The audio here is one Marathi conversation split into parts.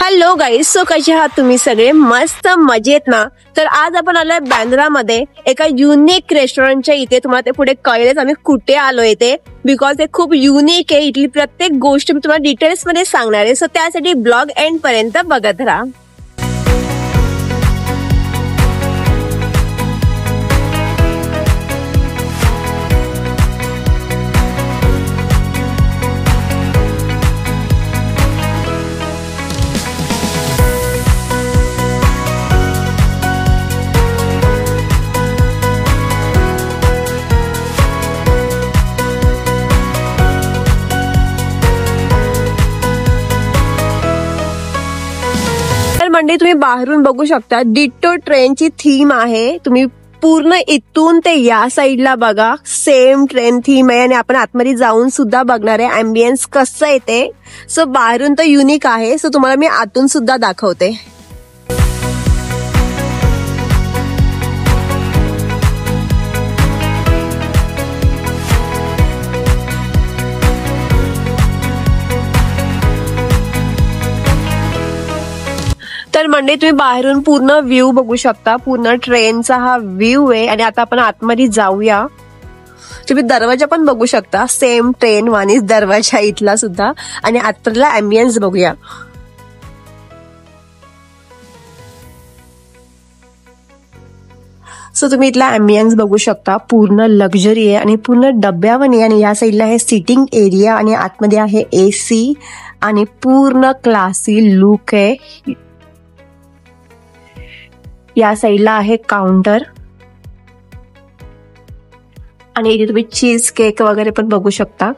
हॅलो गाईज, सो कसे आहात तुम्ही सगळे? मस्त मजेत ना? तर आज आपण आलोय बँड्रामध्ये एका युनिक रेस्टॉरंटच्या इथे. तुम्हाला ते पुढे कळेलच आम्ही कुठे आलोय इथे, बिकॉज ते खूप युनिक आहे. इथली प्रत्येक गोष्ट मी तुम्हाला डिटेल्स मध्ये सांगणार आहे. सो त्यासाठी ब्लॉग एंड पर्यंत बघत राहा. मंडळी, तुम्ही बाहेरून बघू शकता डिट्टो ट्रेनची थीम आहे. तुम्ही पूर्ण इथून ते या साईडला बघा, सेम ट्रेन थीम आहे. आणि आपण आतमध्ये जाऊन सुद्धा बघणार आहे अँबियन्स कसं येते. सो बाहेरून तर युनिक आहे. सो तुम्हाला मी आतून सुद्धा दाखवते. तर मंडळी, तुम्ही बाहेरून पूर्ण व्ह्यू बघू शकता. पूर्ण ट्रेनचा हा व्ह्यू आहे. आणि आता आपण आतमध्ये जाऊया. तुम्ही दरवाजा पण बघू शकता, सेम ट्रेन वाणीच दरवाजा इथला सुद्धा. आणि आतला अँबियन्स बघूया. सो तुम्ही इथला अँबियन्स बघू शकता. पूर्ण लक्झरी आहे आणि पूर्ण डब्यावानी. आणि या साईडला आहे सिटिंग एरिया आणि आतमध्ये आहे AC आणि पूर्ण क्लासी लुक आहे. या साईडला आहे काउंटर आणि इथे तुम्ही चीज केक वगैरे पण बघू शकता.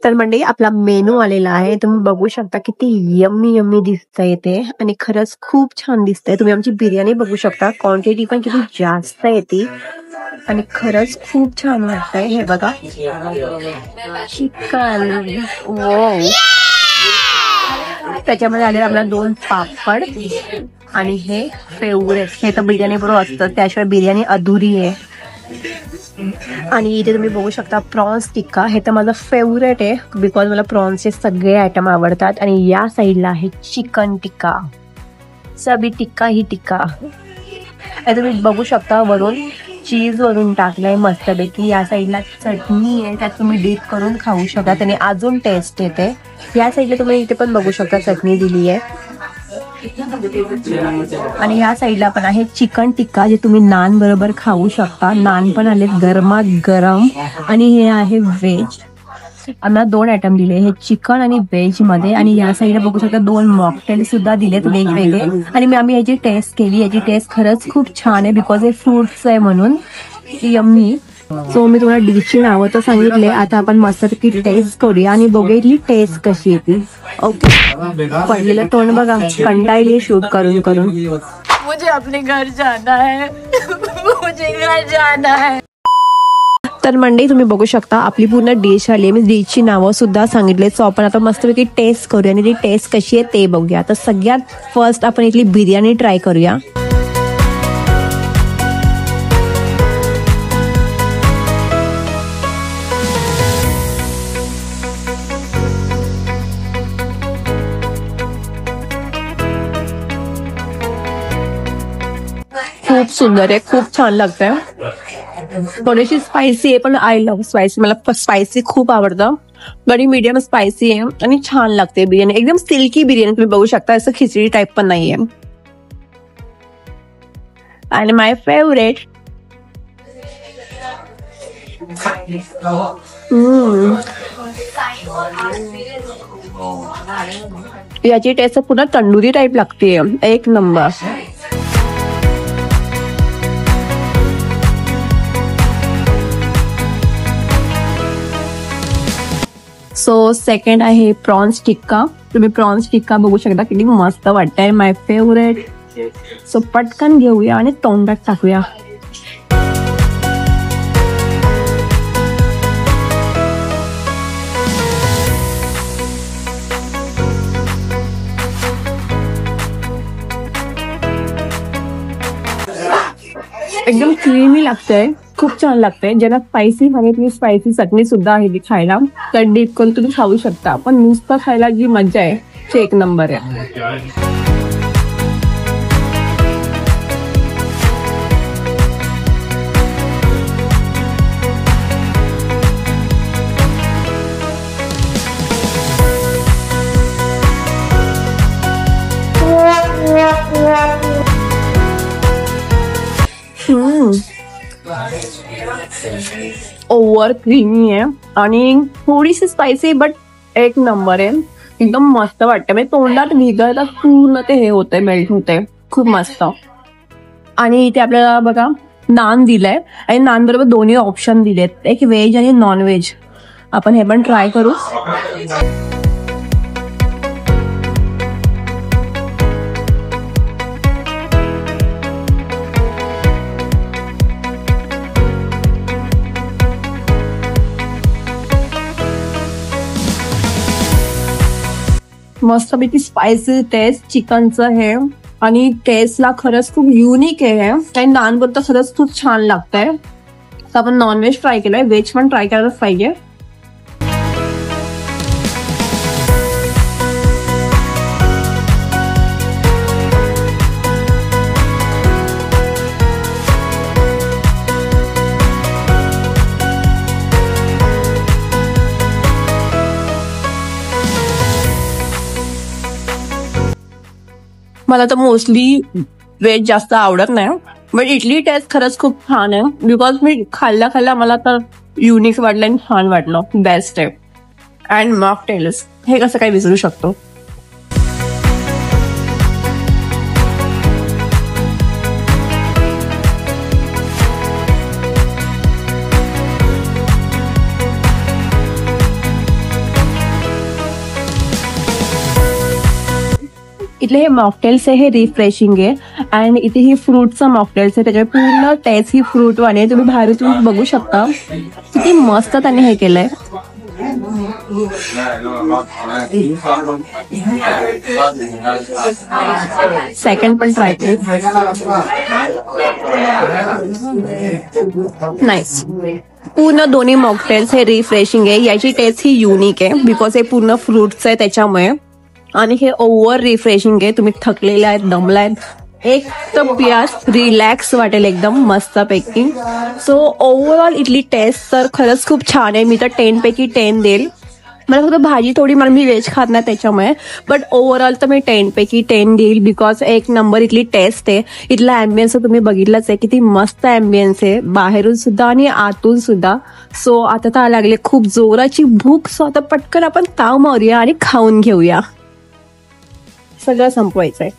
तर मंडळी, आपला मेनू आलेला आहे. तुम्ही बघू शकता किती यम्मी यम्मी दिसतंय ते. आणि खरंच खूप छान दिसतंय. तुम्ही आमची बिर्याणी बघू शकता. क्वांटिटी पण किती जास्त येते आणि खरंच खूप छान वाटतंय. हे बघा, चिकन. त्याच्यामध्ये आलेला आपला 2 पापड आणि हे फेवरेट. हे तर बिर्याणी बरोबर असतं, त्याशिवाय बिर्याणी अधुरी आहे. आणि इथे तुम्ही बघू शकता प्रॉन्स टिक्का. हे तर माझं फेवरेट आहे, बिकॉज मला प्रॉन्सचे सगळे आयटम आवडतात. आणि या साईडला आहे चिकन टिक्का. सबी टिक्का ही टिक्का. हे तुम्ही बघू शकता वरून चीज वरून टाकलंय मस्तपैकी. या साईडला चटणी आहे, त्यात तुम्ही डीप करून खाऊ शकता आणि अजून टेस्ट येते. या साईडला तुम्ही इथे पण बघू शकता चटणी दिली आहे. आणि या साईडला पण आहे चिकन टिक्का, जे तुम्ही नान बरोबर खाऊ शकता. नान पण आले गरमा गरम. आणि हे आहे व्हेज. आम्हाला 2 आयटम दिले, हे चिकन आणि व्हेज मध्ये. आणि या साईडला बघू शकता 2 मॉकटेल सुद्धा दिलेत वेगवेगळे. आणि आम्ही याची टेस्ट केली. याची टेस्ट खरंच खूप छान आहे, बिकॉज हे फ्रुट्स आहे म्हणून यम्मी. सो मी तुम्हाला डिशची नावं तर सांगितले. आता आपण मस्तपैकी टेस्ट करूया आणि बघूया इथली टेस्ट कशी येते. ओके, पडलेलं तोंड बघा, कंटाळली शूट करून करून. मुझे अपने घर जाना है, मुझे घर जाना है. तर मंडळी तुम्ही बघू शकता आपली पूर्ण डिश आली. मी डिशची नावं सुद्धा सांगितले. सो आपण आता मस्तपैकी टेस्ट करूया आणि ती टेस्ट कशी आहे ते बघूया. तर सगळ्यात फर्स्ट आपण इथली बिर्याणी ट्राय करूया. खूप सुंदर आहे, खूप छान लागतंय. थोडीशी स्पायसी आहे, पण आय लव्ह स्पायसी. मला स्पायसी खूप आवडतं. बरी मीडियम स्पायसी आहे आणि छान लागते बिर्याणी. एकदम सिल्की बिर्याणी तुम्ही बघू शकता. असं खिचडी टाईप पण नाहीये. आणि माय फेवरेट याची टेस्ट पुन्हा तंदुरी टाईप लागते. एक नंबर. सो सेकंड आहे प्रॉन्स टिक्का. तुम्ही प्रॉन्स टिक्का बघू शकता किती मस्त वाटतंय. माय फेवरेट. सो पटकन घेऊया आणि तोंडात टाकूया. एकदम क्रीमी लागतंय, खूप छान लागतंय. ज्याला स्पायसी हवी ती स्पायसी चटणी सुद्धा आहे ती खायला. तर डीप करून तुम्ही खाऊ शकता. पण नुसतं खायला जी मजा आहे ते एक नंबर आहे. ओव्हर क्रीमी आहे आणि थोडीशी स्पायसी, बट एक नंबर आहे. एकदम मस्त वाटतं. म्हणजे तोंडात विरघळता पूर्ण ते हे होते, मेल्ट होते. खूप मस्त. आणि इथे आपल्याला बघा नान दिलंय आणि नान बरोबर दोन्ही ऑप्शन दिलेत, एक व्हेज आणि नॉन व्हेज. आपण हे पण ट्राय करू. मस्तपैकी स्पायसी टेस्ट चिकनचं हे आणि टेस्टला खरंच खूप युनिक आहे. काही नान बद्दल खरंच खूप छान लागतंय. तर आपण नॉनव्हेज ट्राय केलंय, व्हेज पण ट्राय करायलाच पाहिजे. मला तर मोस्टली व्हेज जास्त आवडत नाही, बट इडली टेस्ट खरंच खूप छान आहे. बिकॉज मी खाल्ल्या मला तर युनिक वाटलं आणि छान वाटलं. बेस्ट आहे. अँड मॉकटेल्स हे कसं काय विसरू शकतो. इथले हे मॉकटेल्स आहे हे रिफ्रेशिंग आहे. अँड इथे ही फ्रूटचं मॉकटेल्स आहे, त्याच्यामुळे पूर्ण टेस्ट ही फ्रूट वाणी आहे. तुम्ही बाहेरून बघू शकता किती मस्त त्याने हे केलंय. सेकंड पण ट्राय करू. नाईस. पूर्ण दोन्ही मॉकटेल्स हे रिफ्रेशिंग आहे. याची टेस्ट ही युनिक आहे बिकॉज हे पूर्ण फ्रूट्स आहे त्याच्यामुळे. आणि हे ओव्हर रिफ्रेशिंग आहे. तुम्ही थकलेले आहेत, दमला आहेत, एक तर पियास रिलॅक्स वाटेल एकदम मस्तपैकी. सो ओव्हरऑल इथली टेस्ट तर खरंच खूप छान आहे. मी तर 10 पैकी 10 देईल. मला फक्त भाजी थोडी, मला मी व्हेज खात नाही त्याच्यामुळे, बट ओव्हरऑल तर मी 10 पैकी 10 देईल बिकॉज एक नंबर इथली टेस्ट आहे. इथला ॲम्बियन्स तुम्ही बघितलंच आहे किती मस्त ॲम्बियन्स आहे बाहेरून सुद्धा आणि आतून सुद्धा. सो आता तर लागले खूप जोराची भूक. सो आता पटकन आपण ताव मारूया आणि खाऊन घेऊया. सगळं संपवायचंय.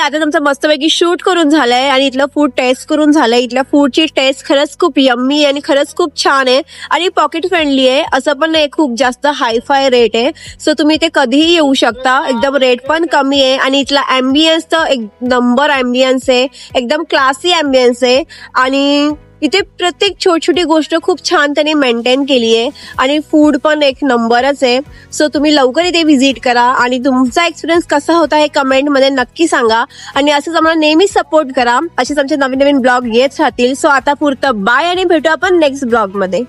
आता तुमचं मस्तपैकी शूट करून झालंय आणि इथलं फूड टेस्ट करून झालंय. इथल्या फूडची टेस्ट खरंच खूप यम्मी आणि खरंच खूप छान आहे आणि पॉकेट फ्रेंडली आहे. असं पण नाही खूप जास्त हायफाय रेट आहे. सो तुम्ही ते कधीही येऊ शकता. एकदम रेट पण कमी आहे आणि इथला अँबियन्स तर एक नंबर अँबियन्स आहे. एकदम क्लासी अँबियन्स आहे आणि इथे प्रत्येक छोटी गोष्ट खूप छान त्यांनी मेंटेन केली आहे आणि फूड पण एक नंबरच आहे. सो तुम्ही लवकर इथे व्हिजिट करा आणि तुमचा एक्सपिरियन्स कसा होता हे कमेंटमध्ये नक्की सांगा आणि असंच आम्हाला नेहमी सपोर्ट करा. असेच आमचे नवीन ब्लॉग येत राहतील. सो आता पुरतं बाय आणि भेटू आपण नेक्स्ट ब्लॉग मध्ये.